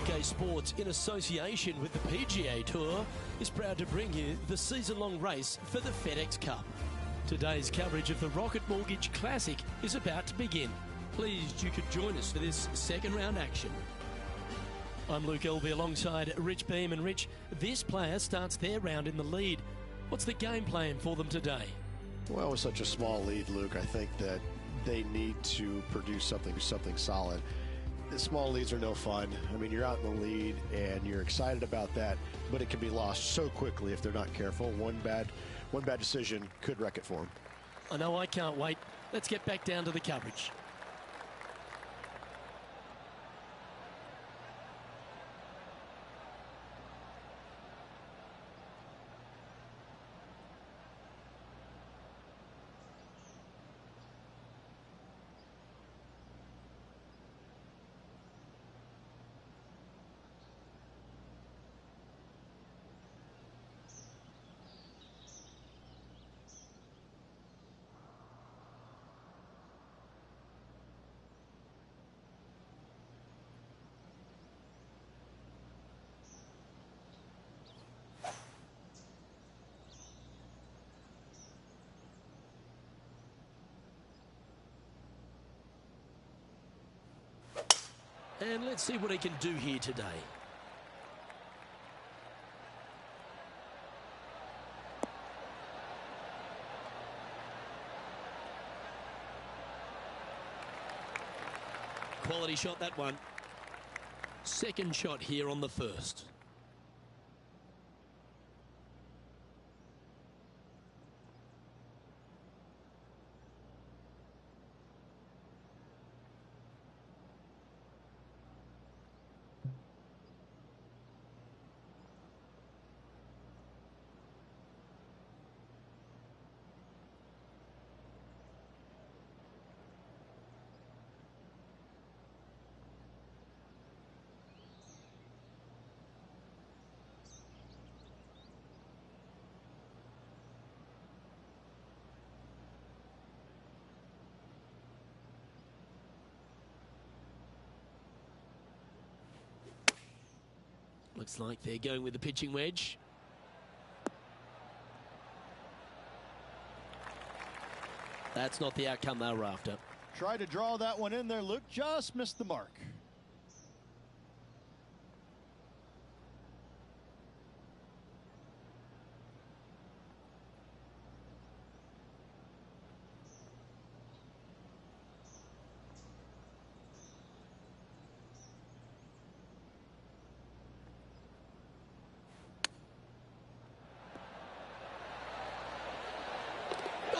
PGA Sports, in association with the PGA Tour, is proud to bring you the season-long race for the FedEx Cup. Today's coverage of the Rocket Mortgage Classic is about to begin. Pleased you could join us for this second round action. I'm Luke Elby alongside Rich Beam. And Rich, this player starts their round in the lead. What's the game plan for them today? Well, with such a small lead, Luke, I think that they need to produce something solid. The small leads are no fun. I mean, you're out in the lead and you're excited about that, but it can be lost so quickly if they're not careful. One bad decision could wreck it for them. I know, I can't wait. Let's get back down to the coverage. And let's see what he can do here today. Quality shot, that one. Second shot here on the first. Looks like they're going with the pitching wedge. That's not the outcome they were after. Try to draw that one in there, Luke. Just missed the mark.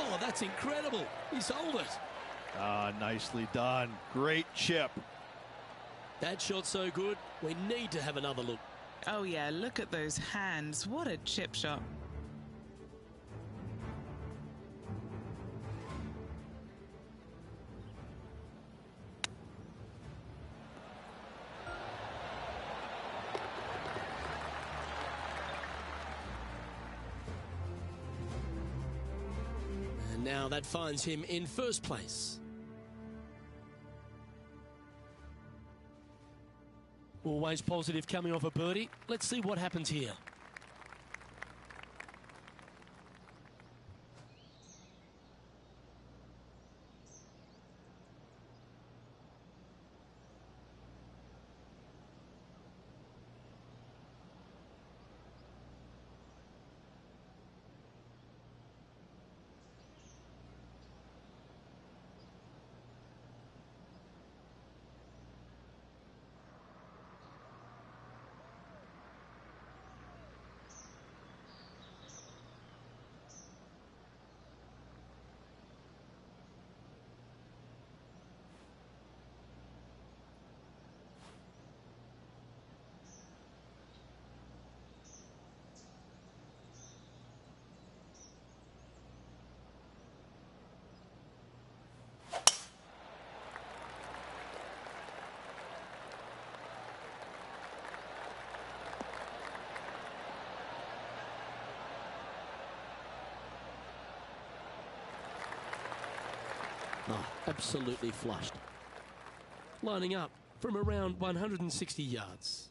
Oh, that's incredible. He sold it. Ah, nicely done. Great chip. That shot's so good, we need to have another look. Oh yeah, look at those hands. What a chip shot. And now that finds him in first place. Always positive coming off a birdie. Let's see what happens here. Oh, absolutely flushed. Lining up from around 160 yards.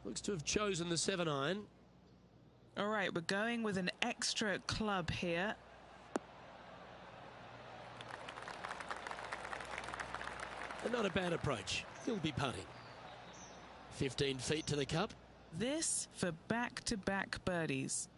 Looks to have chosen the 7-iron. All right, we're going with an extra club here. And not a bad approach. He'll be putting. 15 feet to the cup. This for back-to-back birdies.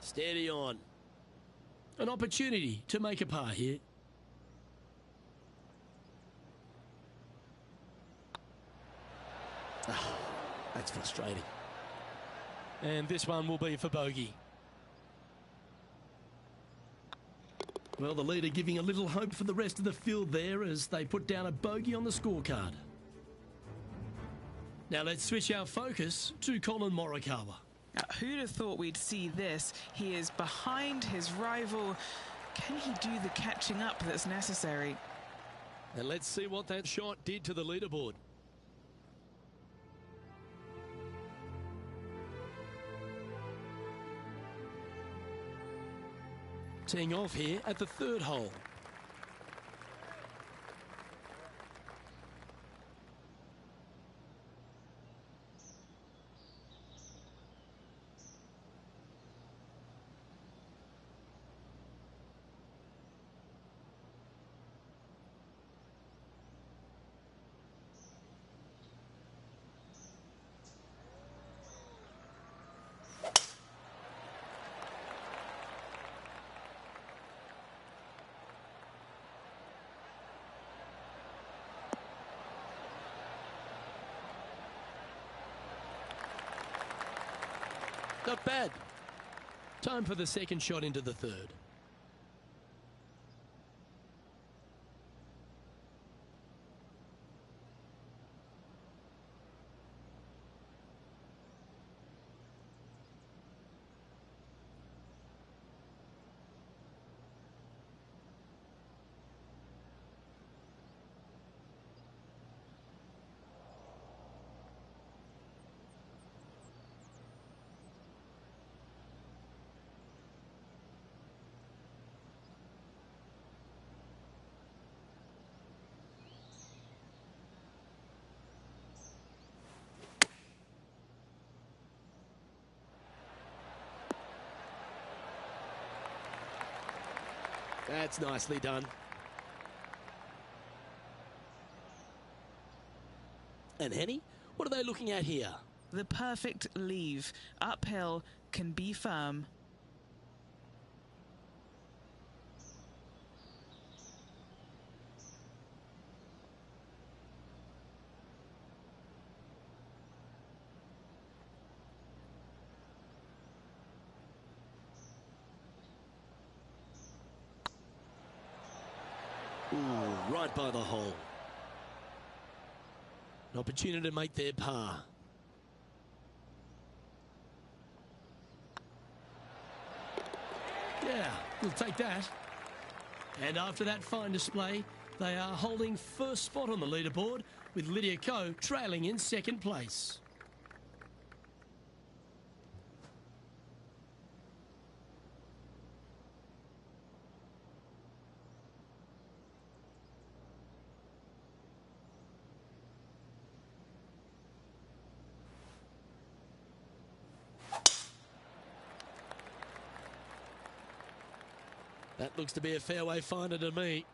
Steady on. An opportunity to make a par here. That's frustrating. And this one will be for bogey. Well, the leader giving a little hope for the rest of the field there as they put down a bogey on the scorecard. Now let's switch our focus to Colin Morikawa. Who'd have thought we'd see this? He is behind his rival. Can he do the catching up that's necessary? And let's see what that shot did to the leaderboard. Teeing off here at the 3rd hole. Not bad. Time for the second shot into the 3rd. That's nicely done. And Henny, what are they looking at here? The perfect leave. Uphill, can be firm. Ooh, right by the hole. An opportunity to make their par. Yeah, we'll take that. And after that fine display, they are holding first spot on the leaderboard with Lydia Ko trailing in second place. That looks to be a fairway finder to me.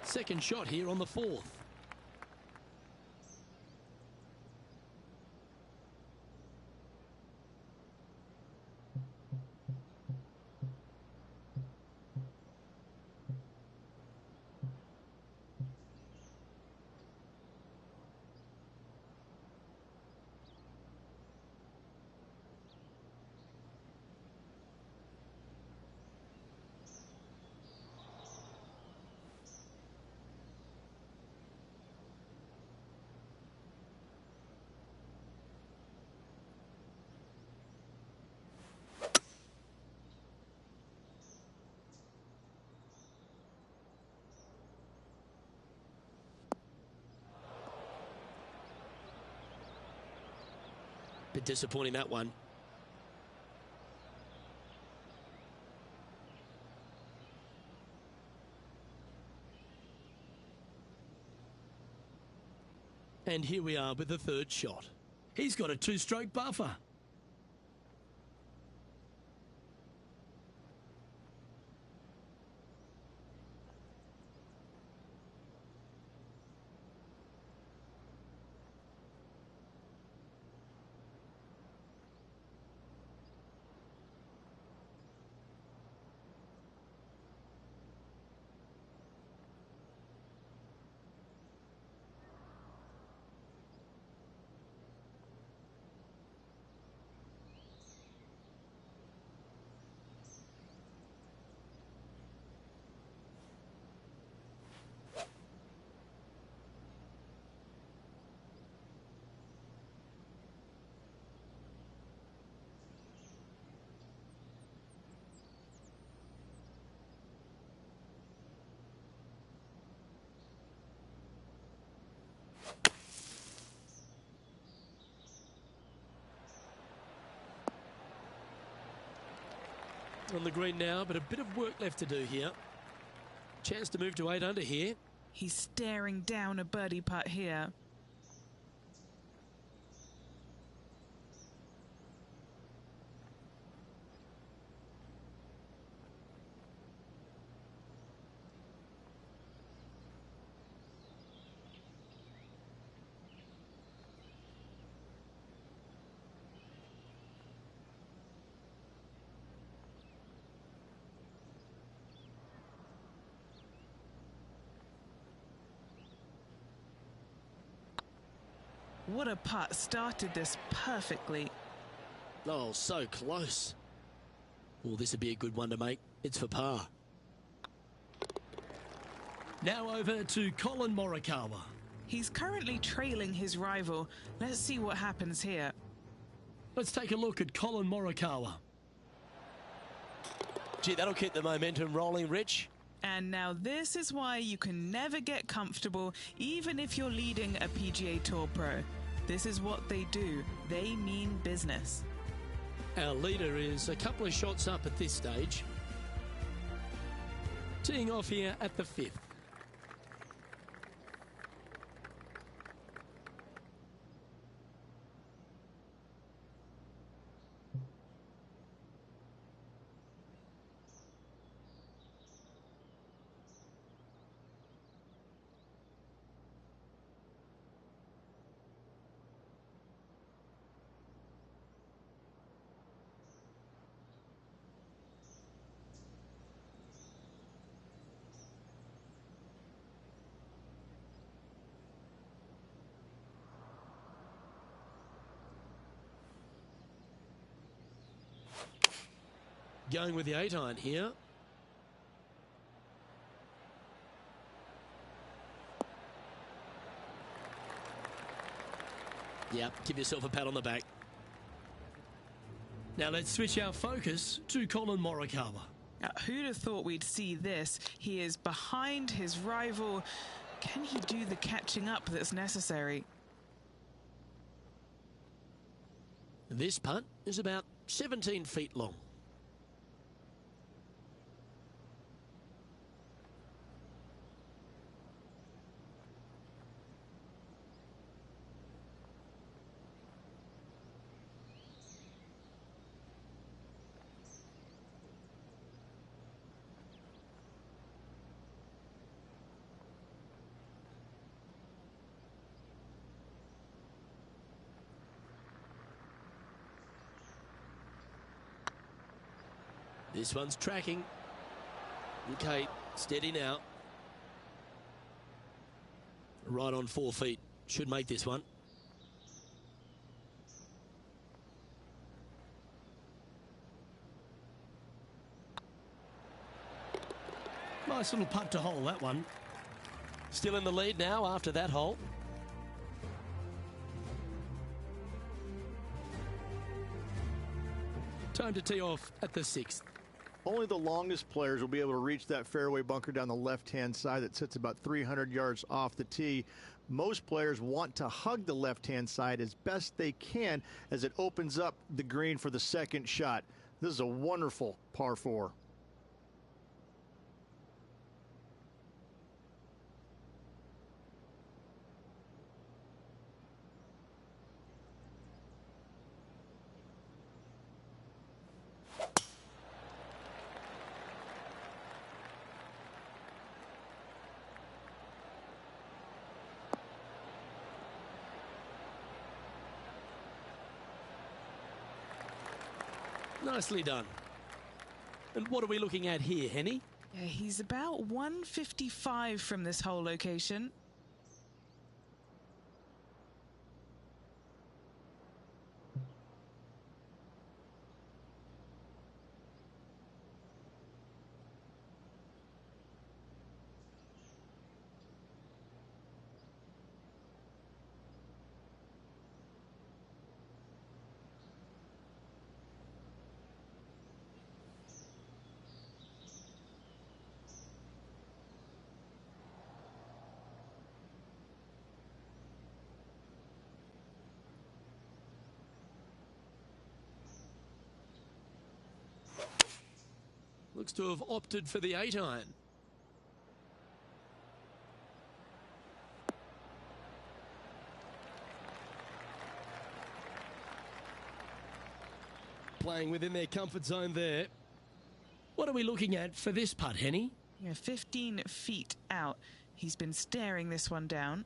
Second shot here on the fourth. Bit disappointing, that one. And here we are with the third shot. He's got a two-stroke buffer. On the green now, but a bit of work left to do here. Chance to move to 8 under here. He's staring down a birdie putt here. What a putt, started this perfectly. Oh, so close. Well, this would be a good one to make. It's for par. Now over to Colin Morikawa. He's currently trailing his rival. Let's see what happens here. Let's take a look at Colin Morikawa. Gee, that'll keep the momentum rolling, Rich. And now this is why you can never get comfortable, even if you're leading a PGA Tour Pro. This is what they do. They mean business. Our leader is a couple of shots up at this stage. Teeing off here at the 5th. Going with the 8-iron here. Yep, give yourself a pat on the back. Now let's switch our focus to Colin Morikawa. Who'd have thought we'd see this? He is behind his rival. Can he do the catching up that's necessary? This putt is about 17 feet long. This one's tracking. Okay, steady now. Right on 4 feet. Should make this one. Nice little putt to hole, that one. Still in the lead now after that hole. Time to tee off at the 6th. Only the longest players will be able to reach that fairway bunker down the left-hand side that sits about 300 yards off the tee. Most players want to hug the left-hand side as best they can as it opens up the green for the second shot. This is a wonderful par 4. Nicely done. And what are we looking at here, Henny? Yeah, he's about 155 from this hole location. Looks to have opted for the 8-iron. Playing within their comfort zone there. What are we looking at for this putt, Henny? Yeah, 15 feet out. He's been staring this one down.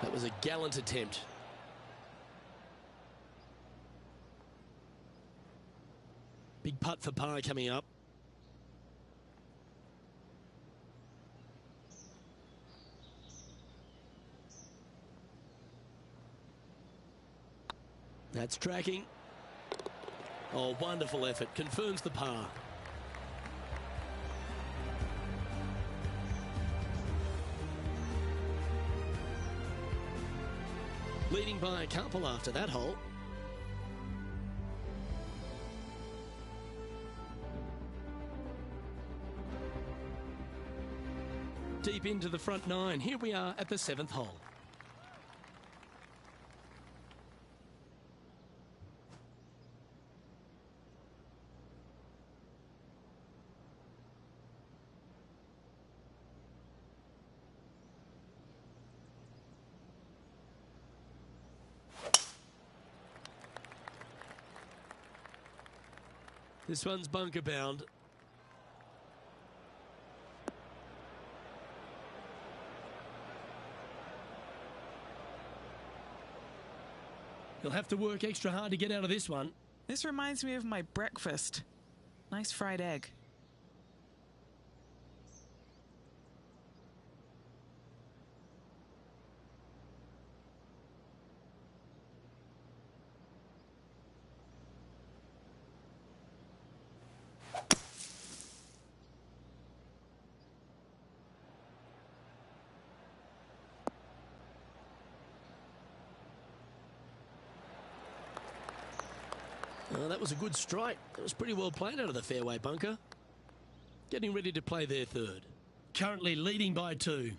That was a gallant attempt. Big putt for par coming up. That's tracking. Oh, wonderful effort. Confirms the par. Leading by a couple after that hole. Deep into the front 9. Here we are at the 7th hole. This one's bunker bound. He'll have to work extra hard to get out of this one. This reminds me of my breakfast. Nice fried egg. Oh, that was a good strike. That was pretty well played out of the fairway bunker. Getting ready to play their third. Currently leading by 2.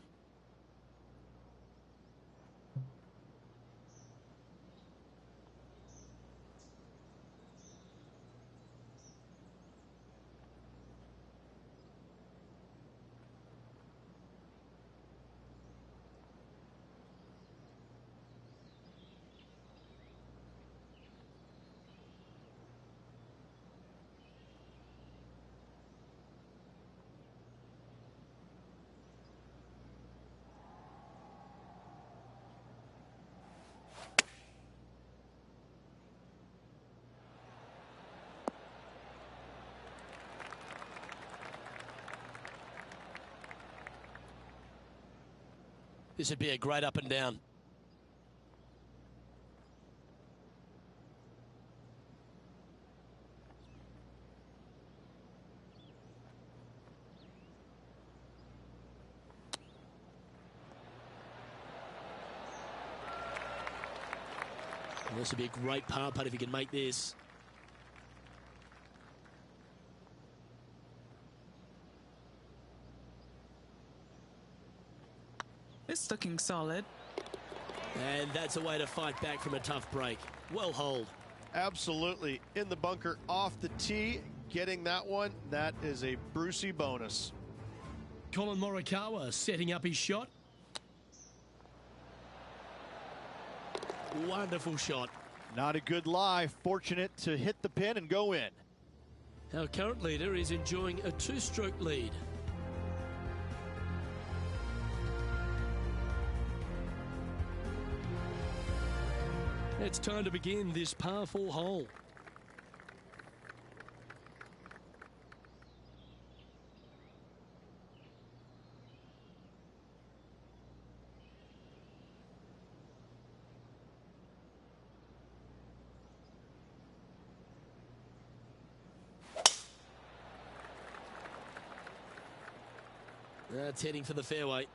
This would be a great up and down. And this would be a great par putt if he can make this. It's looking solid. And that's a way to fight back from a tough break. Well holed. Absolutely. In the bunker off the tee, getting that one, that is a Brucey bonus. Colin Morikawa setting up his shot. Wonderful shot. Not a good lie. Fortunate to hit the pin and go in. Our current leader is enjoying a 2-stroke lead. It's time to begin this par 4 hole. That's heading for the fairway.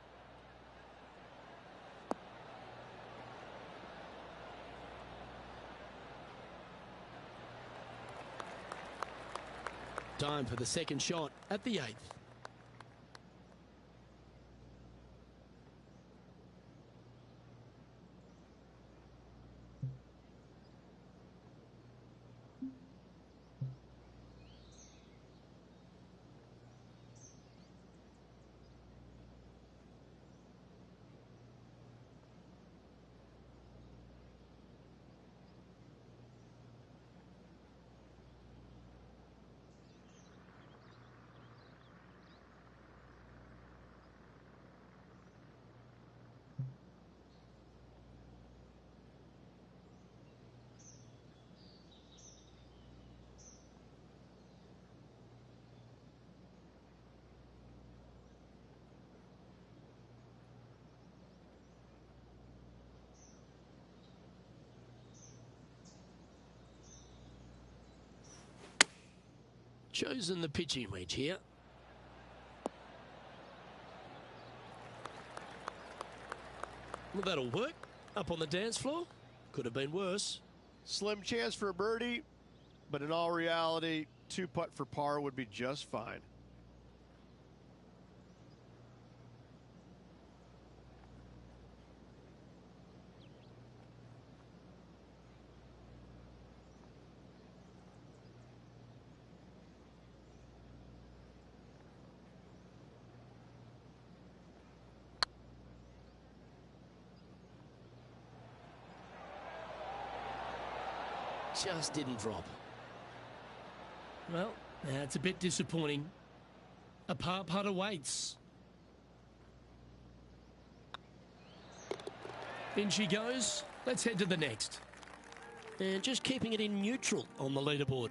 Time for the second shot at the 8th. Chosen the pitching wedge here. Well, that'll work. Up on the dance floor. Could have been worse. Slim chance for a birdie, but in all reality, 2-putt for par would be just fine. Just didn't drop. Well, that's a bit disappointing. A par putt awaits. In she goes. Let's head to the next. And just keeping it in neutral on the leaderboard.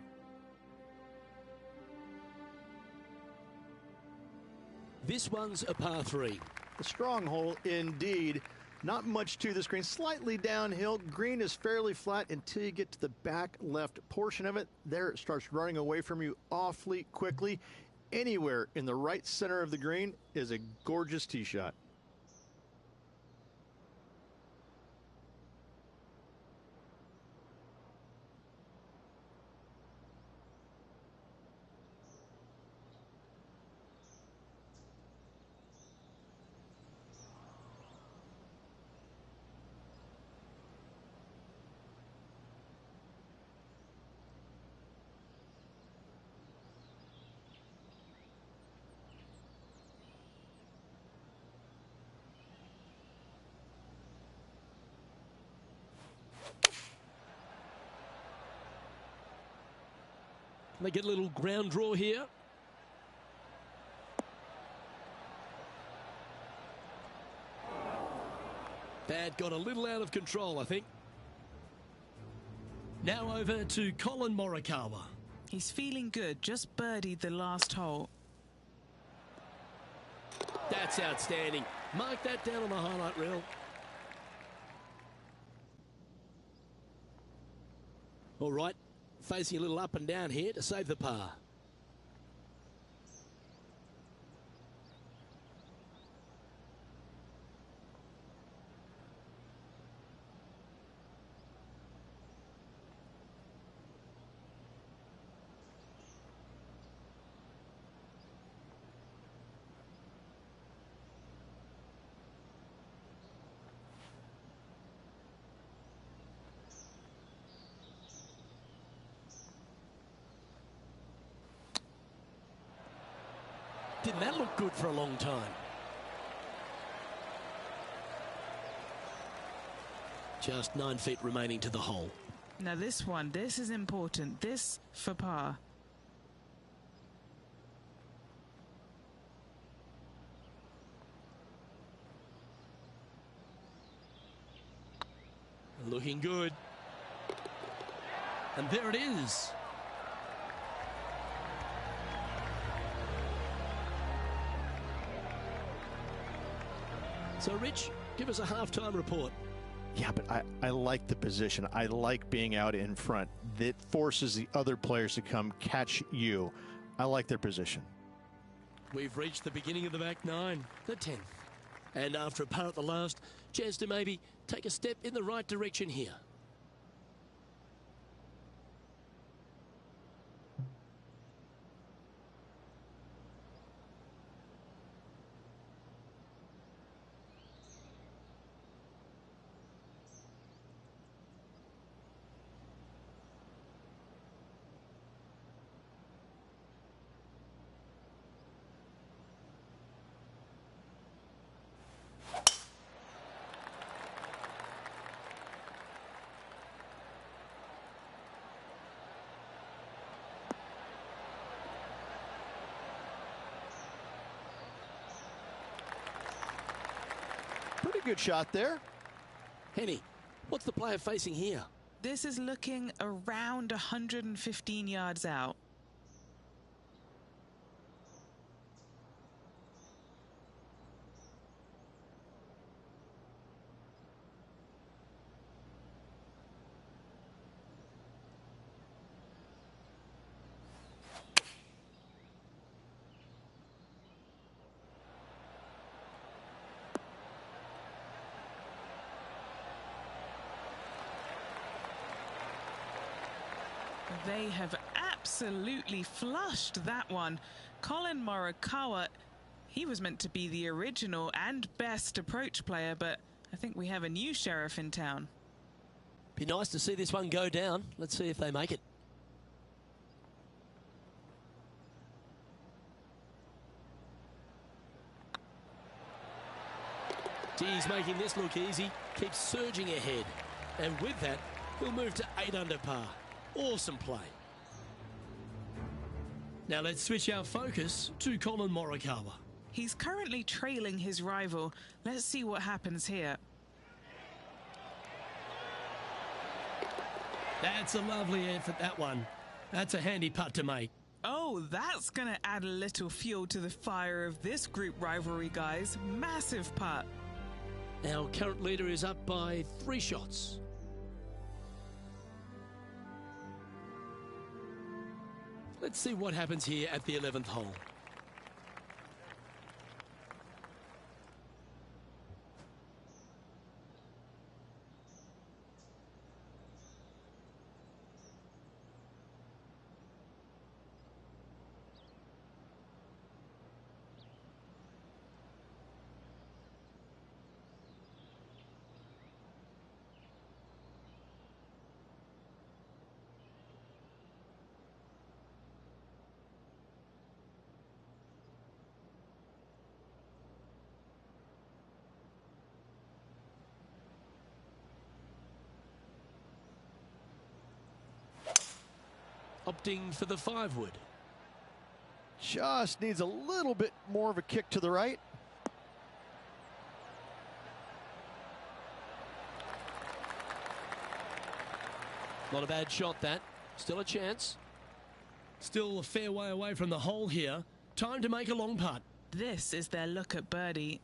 This one's a par 3. A strong hole indeed. Not much to this green. Slightly downhill. Green is fairly flat until you get to the back left portion of it. There it starts running away from you awfully quickly. Anywhere in the right center of the green is a gorgeous tee shot. They get a little ground draw here. That got a little out of control, I think. Now over to Colin Morikawa. He's feeling good, just birdied the last hole. That's outstanding. Mark that down on the highlight reel. All right, facing a little up and down here to save the par. Didn't that look good for a long time? Just 9 feet remaining to the hole. Now this is important. This for par. Looking good. And there it is. So, Rich, give us a halftime report. Yeah, but I like the position. I like being out in front. That forces the other players to come catch you. I like their position. We've reached the beginning of the back nine, the 10th. And after a par at the last, chance to maybe take a step in the right direction here. Pretty good shot there. Henny, what's the player facing here? This is looking around 115 yards out. They have absolutely flushed that one. Colin Morikawa, he was meant to be the original and best approach player, but I think we have a new sheriff in town. Be nice to see this one go down. Let's see if they make it. He's making this look easy. Keeps surging ahead. And with that, we'll move to 8 under par. Awesome play. Now let's switch our focus to Colin Morikawa. He's currently trailing his rival. Let's see what happens here. That's a lovely effort, that one. That's a handy putt to make. Oh, that's going to add a little fuel to the fire of this group rivalry, guys. Massive putt. Our current leader is up by 3 shots. Let's see what happens here at the 11th hole. opting for the 5-wood. Just needs a little bit more of a kick to the right. Not a bad shot, that. Still a chance. Still a fair way away from the hole here. Time to make a long putt. This is their look at birdie.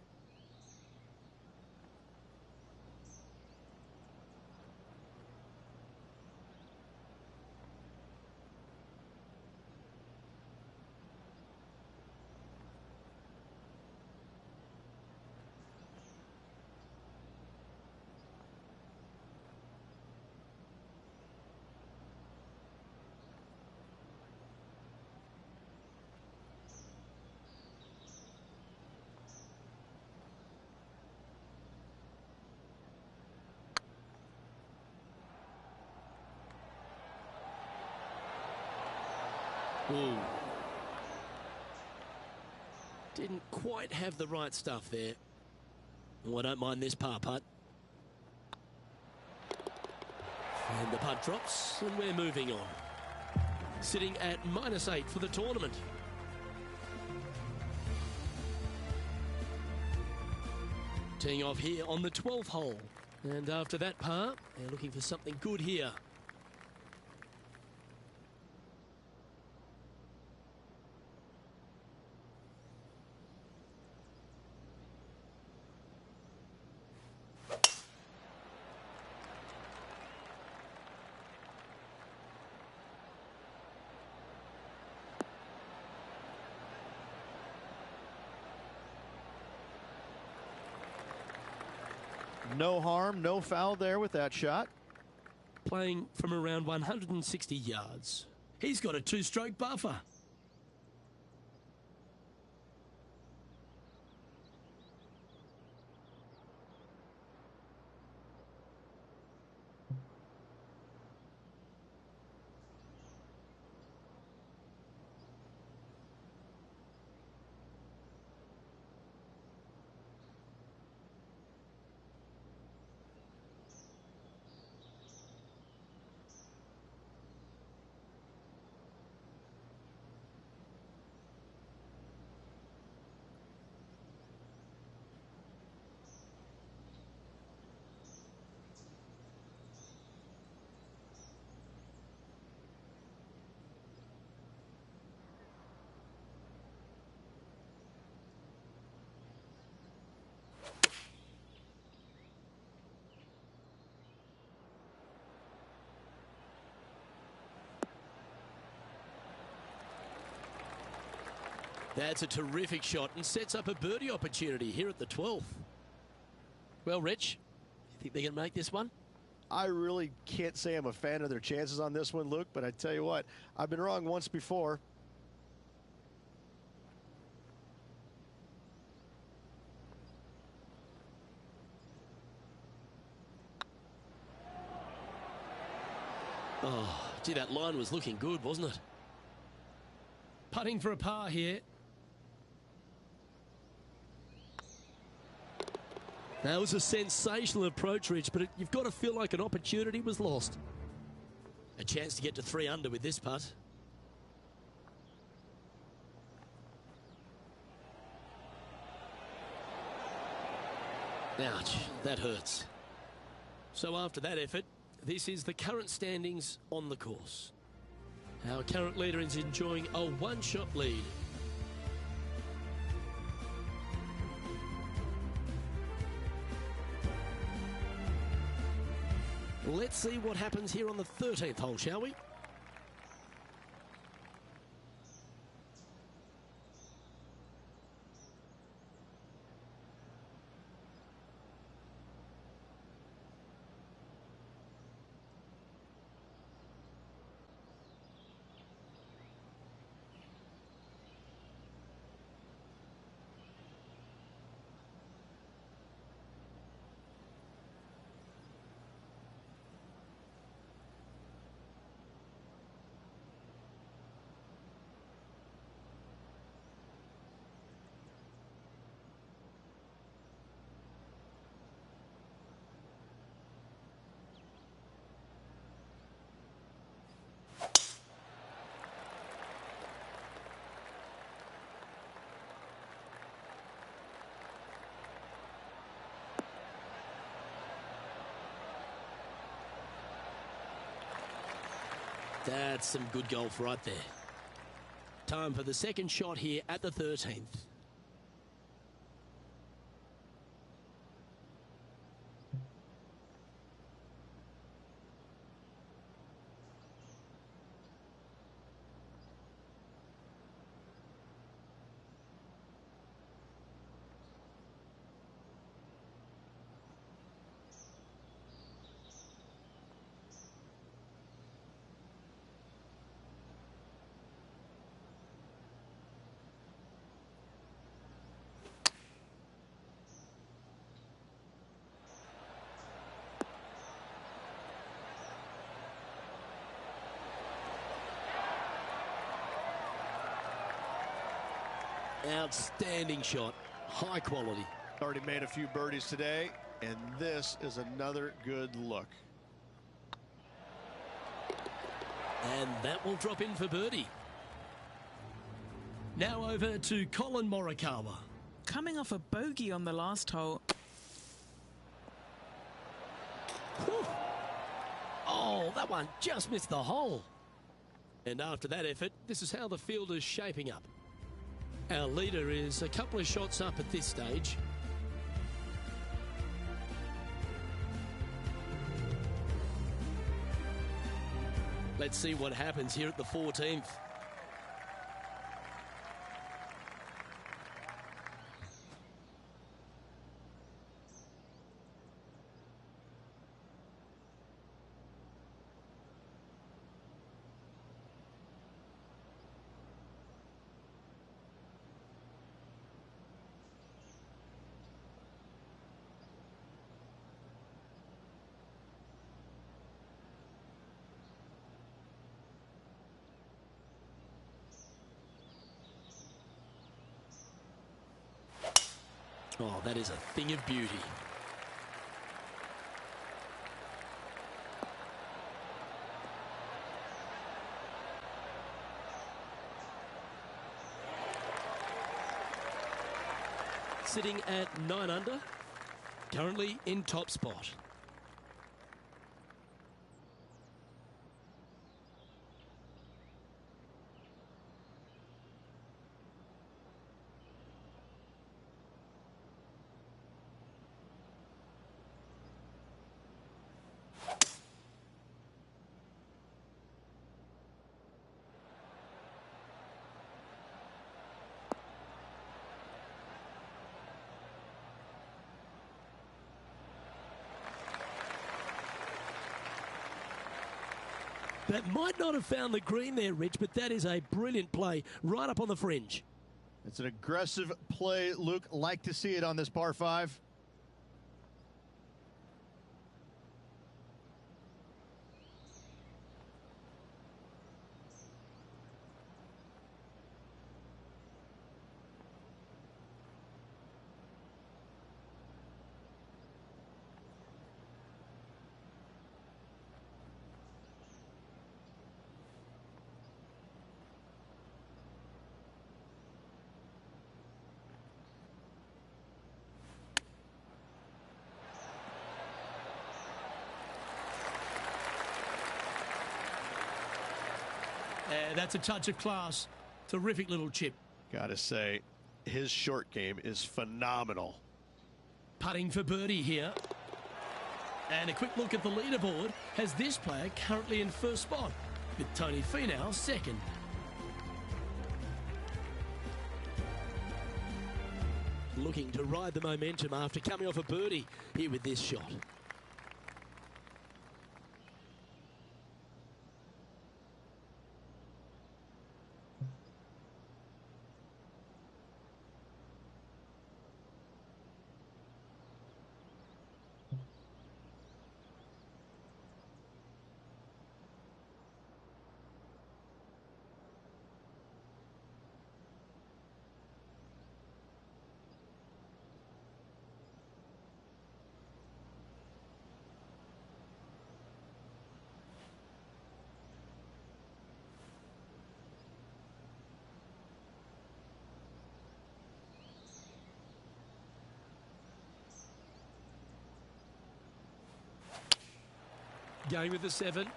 Ooh. Didn't quite have the right stuff there. Oh, I don't mind this par putt. And the putt drops, and we're moving on. Sitting at -8 for the tournament. Teeing off here on the 12th hole. And after that par, they're looking for something good here. No harm, no foul there with that shot. Playing from around 160 yards. He's got a 2-stroke buffer. That's a terrific shot and sets up a birdie opportunity here at the 12th. Well, Rich, you think they're going to make this one? I really can't say I'm a fan of their chances on this one, Luke, but I tell you what, I've been wrong once before. Oh, gee, that line was looking good, wasn't it? Putting for a par here. That was a sensational approach, Rich, but you've got to feel like an opportunity was lost. A chance to get to 3 under with this putt. Ouch, that hurts. So after that effort, this is the current standings on the course. Our current leader is enjoying a 1-shot lead. Let's see what happens here on the 13th hole, shall we? That's some good golf right there. Time for the second shot here at the 13th. Outstanding shot, high quality. Already made a few birdies today, and this is another good look. And that will drop in for birdie. Now over to Colin Morikawa. Coming off a bogey on the last hole. Whew. Oh, that one just missed the hole. And after that effort, this is how the field is shaping up. Our leader is a couple of shots up at this stage. Let's see what happens here at the 14th. Oh, that is a thing of beauty. Sitting at 9 under, currently in top spot. That might not have found the green there, Rich, but that is a brilliant play right up on the fringe. It's an aggressive play, Luke. Like to see it on this par 5. That's a touch of class. Terrific little chip. Gotta say, his short game is phenomenal. Putting for birdie here. And a quick look at the leaderboard has this player currently in first spot, with Tony Finau second. Looking to ride the momentum after coming off a birdie here with this shot. Going with the 7.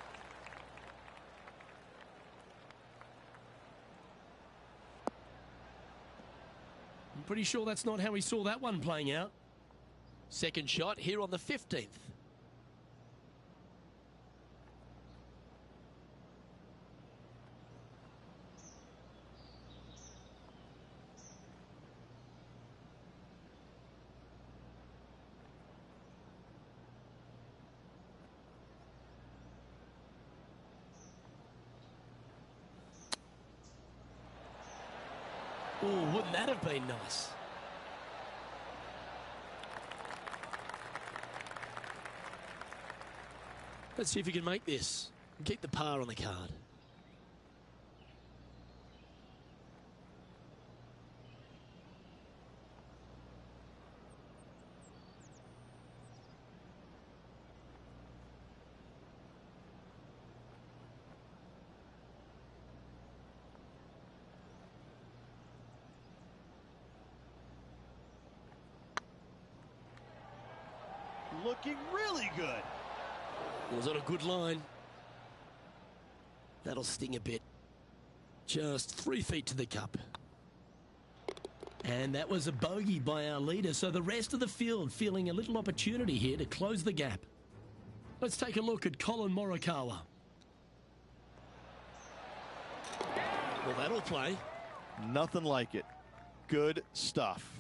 Pretty sure that's not how he saw that one playing out. Second shot here on the 15th. Oh, wouldn't that have been nice? Let's see if he can make this and keep the par on the card. Looking really good. Was on a good line. That'll sting a bit. Just 3 feet to the cup. And that was a bogey by our leader, so the rest of the field feeling a little opportunity here to close the gap. Let's take a look at Colin Morikawa. Well, that'll play. Nothing like it. Good stuff.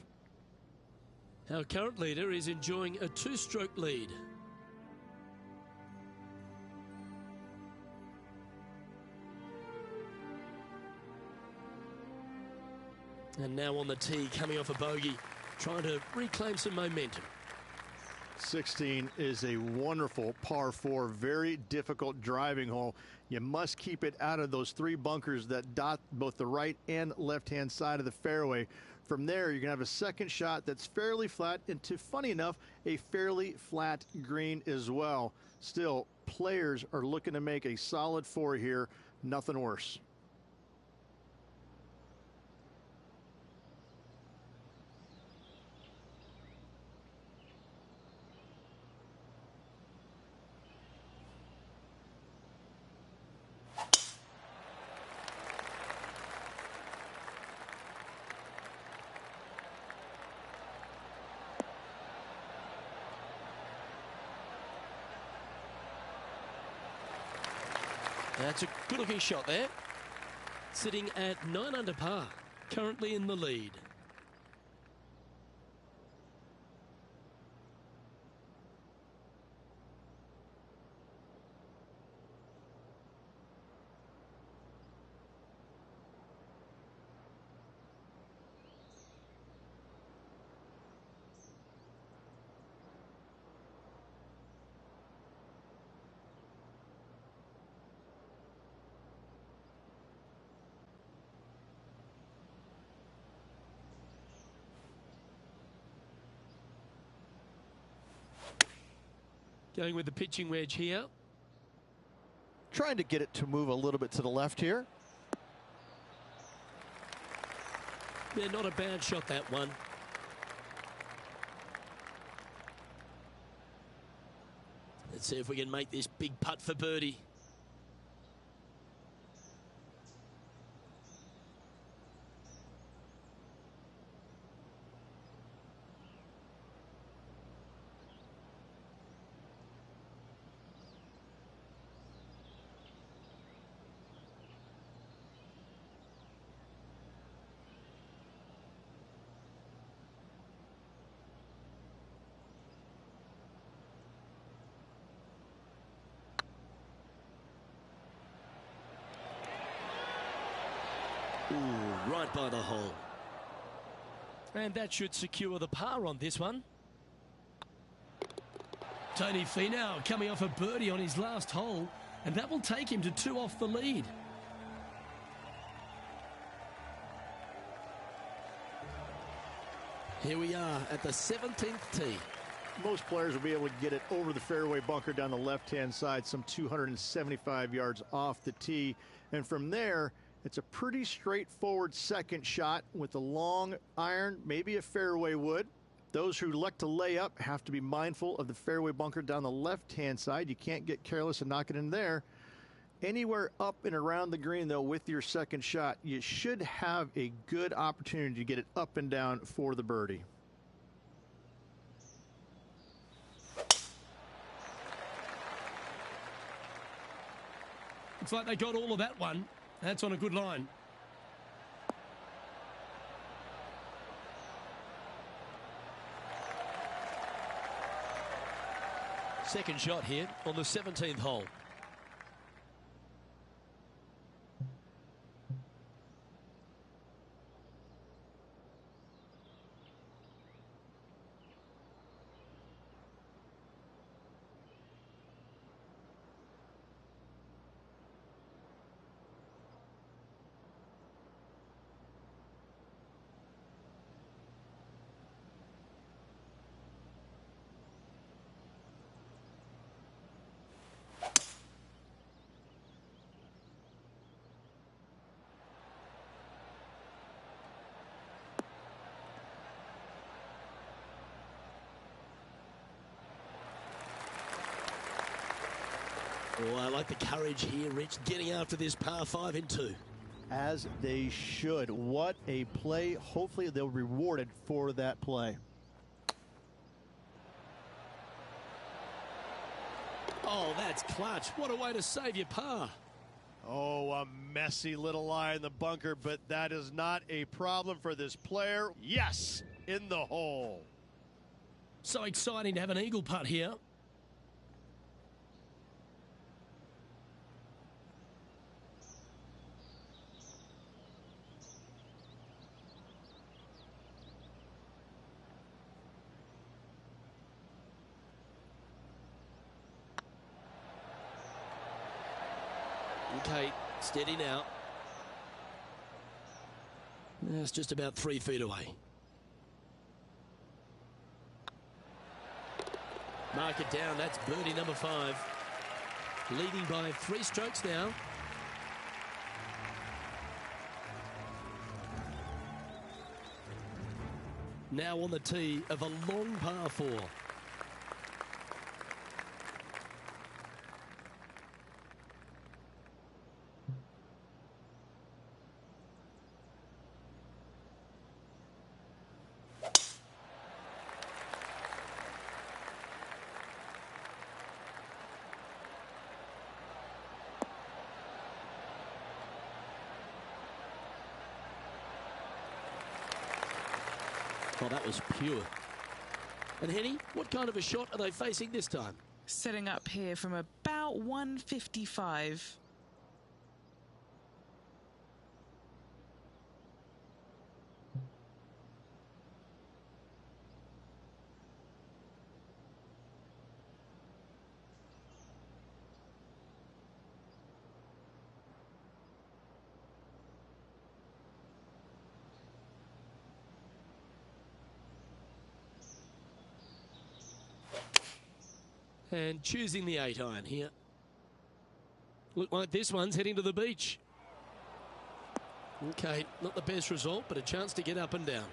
Our current leader is enjoying a 2-stroke lead. And now on the tee, coming off a bogey, trying to reclaim some momentum. 16 is a wonderful par 4, very difficult driving hole. You must keep it out of those 3 bunkers that dot both the right and left-hand side of the fairway. From there, you're going to have a second shot that's fairly flat into, funny enough, a fairly flat green as well. Still, players are looking to make a solid 4 here. Nothing worse. That's a good-looking shot there. Sitting at 9 under par, currently in the lead. Going with the pitching wedge here. Trying to get it to move a little bit to the left here. Yeah, not a bad shot, that one. Let's see if we can make this big putt for birdie. Ooh, right by the hole. And that should secure the par on this one. Tony Finau coming off a birdie on his last hole, and that will take him to 2 off the lead. Here we are at the 17th tee. Most players will be able to get it over the fairway bunker down the left-hand side, some 275 yards off the tee. And from there, it's a pretty straightforward second shot with a long iron, maybe a fairway wood. Those who elect to lay up have to be mindful of the fairway bunker down the left-hand side. You can't get careless and knock it in there. Anywhere up and around the green, though, with your second shot, you should have a good opportunity to get it up and down for the birdie. It's like they got all of that one. That's on a good line. Second shot here on the 17th hole. Oh, I like the courage here, Rich, getting after this par 5 in 2. As they should. What a play. Hopefully they'll be rewarded for that play. Oh, that's clutch. What a way to save your par. Oh, a messy little lie in the bunker, but that is not a problem for this player. Yes, in the hole. So exciting to have an eagle putt here. Okay, steady now. It's just about 3 feet away. Mark it down. That's birdie number 5. Leading by 3 strokes now. Now on the tee of a long par 4. Oh, that was pure. And Henny, what kind of a shot are they facing this time? Setting up here from about 155. And choosing the 8-iron here. Look like this one's heading to the beach. Okay, not the best result, but a chance to get up and down.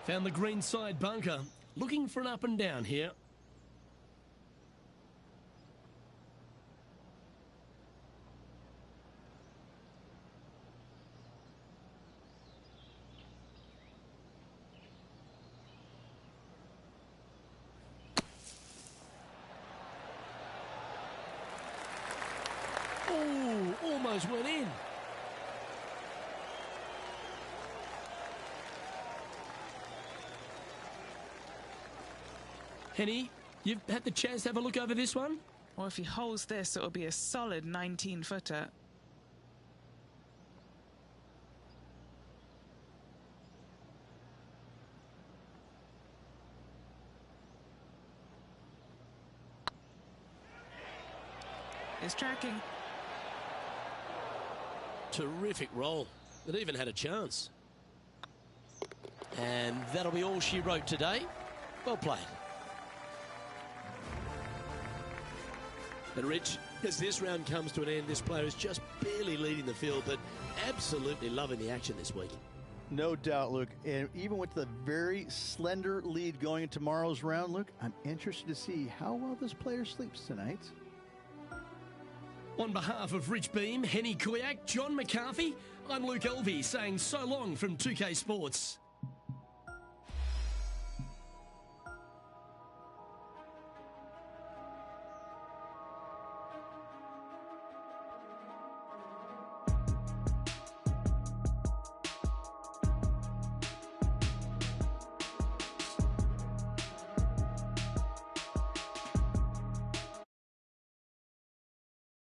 Found the green side bunker. Looking for an up and down here. Oh, almost went in. Henny, you've had the chance to have a look over this one? Well, if he holds this, it'll be a solid 19-footer. It's tracking. Terrific roll. It even had a chance. And that'll be all she wrote today. Well played. And Rich, as this round comes to an end, this player is just barely leading the field, but absolutely loving the action this week. No doubt, Luke. And even with the very slender lead going into tomorrow's round, Luke, I'm interested to see how well this player sleeps tonight. On behalf of Rich Beam, Henny Kuyak, John McCarthy, I'm Luke Elvey saying so long from 2K Sports.